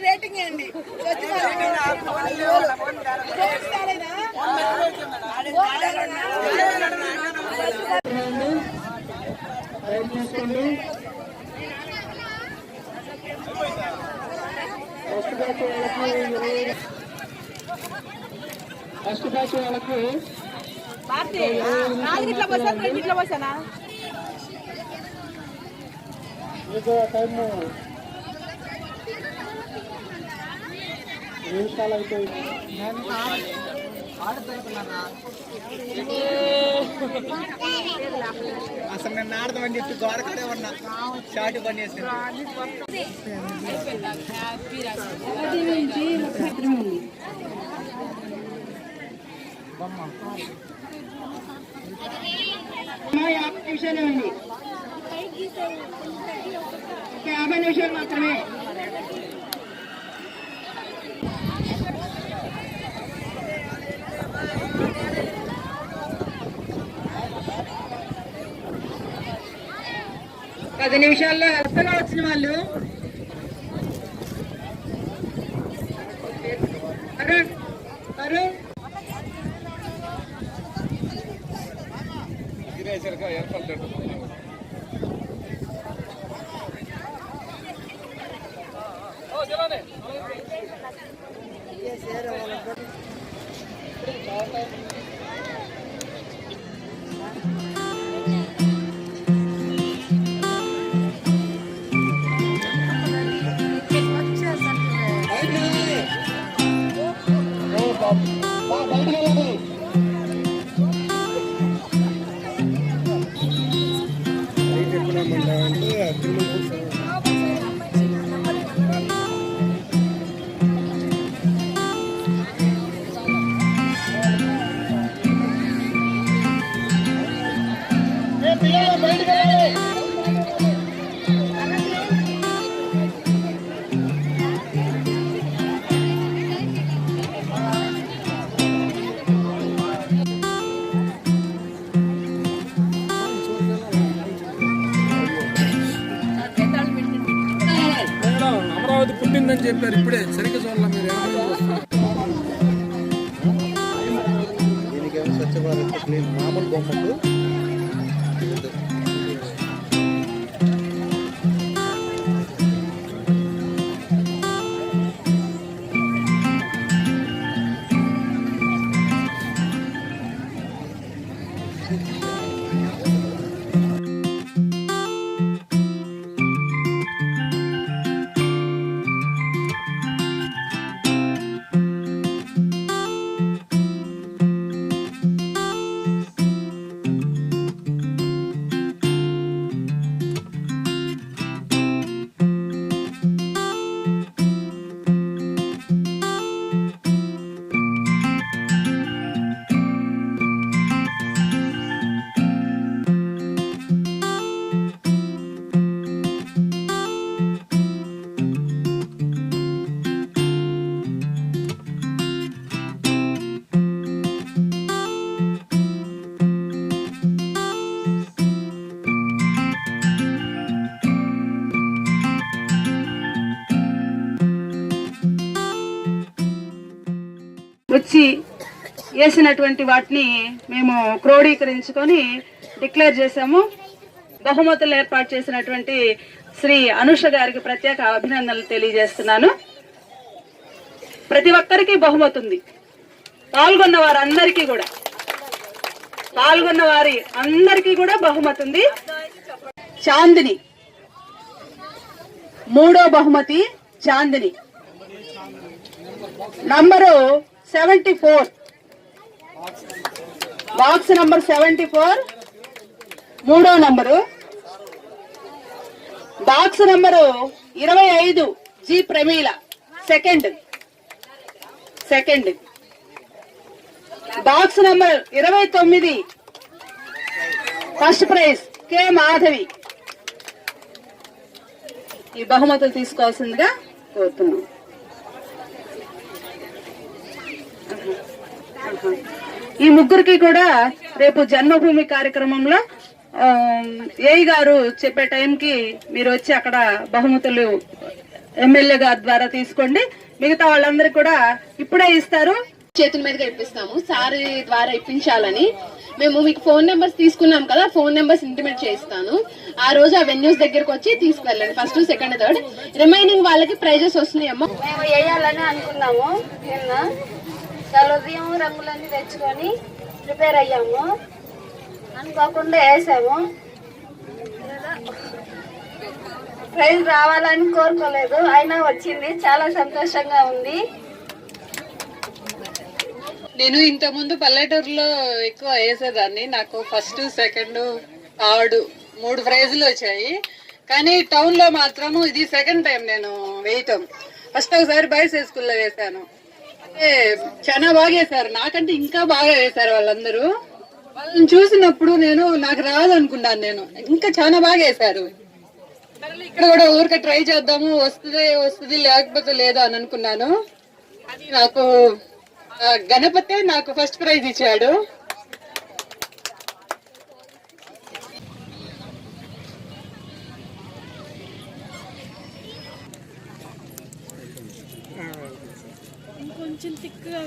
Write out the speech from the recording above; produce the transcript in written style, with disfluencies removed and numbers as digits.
Rating అండి first batch వాళ్ళకి time నిమిషాలు అయిపోయింది. అసలు నేను ఆడదామని చెప్పి గోడకడే ఉన్నా షార్ట్ పని చేసి నిమిషాలే ఉంది, 50 నిమిషాలు మాత్రమే. పది నిమిషాల్లో వరుసగా వచ్చిన వాళ్ళు అరుణ్ అరుణ్ ఏర్పడలేదు. అమరావతి పుట్టిందని చెప్పారు, ఇప్పుడే సరిగ్గా చూడాలి మీరు. దీనికేమో స్వచ్ఛ భారత్ క్లీన్ మామూలు బొమ్మకు వచ్చి వేసినటువంటి వాటిని మేము క్రోడీకరించుకొని డిక్లేర్ చేశాము. బహుమతులు ఏర్పాటు చేసినటువంటి శ్రీ అనుష గారికి ప్రత్యేక అభినందనలు తెలియజేస్తున్నాను. ప్రతి ఒక్కరికి బహుమతి ఉంది. పాల్గొన్న వారి అందరికీ కూడా బహుమతి ఉంది. చాందిని మూడో బహుమతి, చాందిని నంబరు 74, బాక్స్ నంబర్ 74 మూడో number. Box number 25 G Pramila second. Box number 29 first prize K Madhavi. ఈ బహుమతులు తీసుకోవాల్సిందిగా కోరుతున్నాం. ఈ ముగ్గురికి కూడా రేపు జన్మభూమి కార్యక్రమంలో ఏఈ గారు చెప్పే టైంకి మీరు వచ్చి అక్కడ బహుమతులు ఎమ్మెల్యే గారి ద్వారా తీసుకోండి. మిగతా వాళ్ళందరికీ కూడా ఇప్పుడే ఇస్తారు. చేతుల మీదుగా ఇప్పిస్తాము. సార్ ద్వారా ఇప్పించాలని మేము మీకు ఫోన్ నెంబర్స్ తీసుకున్నాం కదా, ఫోన్ నెంబర్స్ ఇంటిమేట్ చేస్తాను. ఆ రోజు ఆ వెన్యూస్ దగ్గరకు వచ్చి తీసుకెళ్ళండి. First, second, third. రిమైనింగ్ వాళ్ళకి ప్రైజెస్ వస్తున్నాయమ్మా. మేము వేయాలని అనుకున్నాము. నిన్న ఉదయం రంగులన్నీ తెచ్చుకొని ప్రిపేర్ అయ్యాము. అనుకోకుండా వేసాము. ప్రైజ్ రావాలని కోరుకోలేదు, అయినా వచ్చింది. చాలా సంతోషంగా ఉంది. నేను ఇంతకుముందు పల్లెటూరులో ఎక్కువ వేసేదాన్ని. నాకు ఫస్ట్, సెకండ్, థర్డ్ 3 ప్రైజులు వచ్చాయి. కానీ టౌన్ లో మాత్రము ఇది సెకండ్ టైం నేను వేయటం. ఫస్ట్ ఒకసారి బాయ్స్ హై స్కూల్లో వేసాను. చాలా బాగా వేశారు, నాకంటే ఇంకా బాగా వేశారు వాళ్ళందరూ. వాళ్ళని చూసినప్పుడు నాకు రాదనుకున్నాను. నేను ఇంకా చాలా బాగా వేశారు. ఇక్కడ కూడా ఊరికే ట్రై చేద్దాము, వస్తుంది లేకపోతే లేదా అని అనుకున్నాను. అది నాకు గణపతే నాకు ఫస్ట్ ప్రైజ్ ఇచ్చాడు. ఇంకొంచెం తిక్కుగా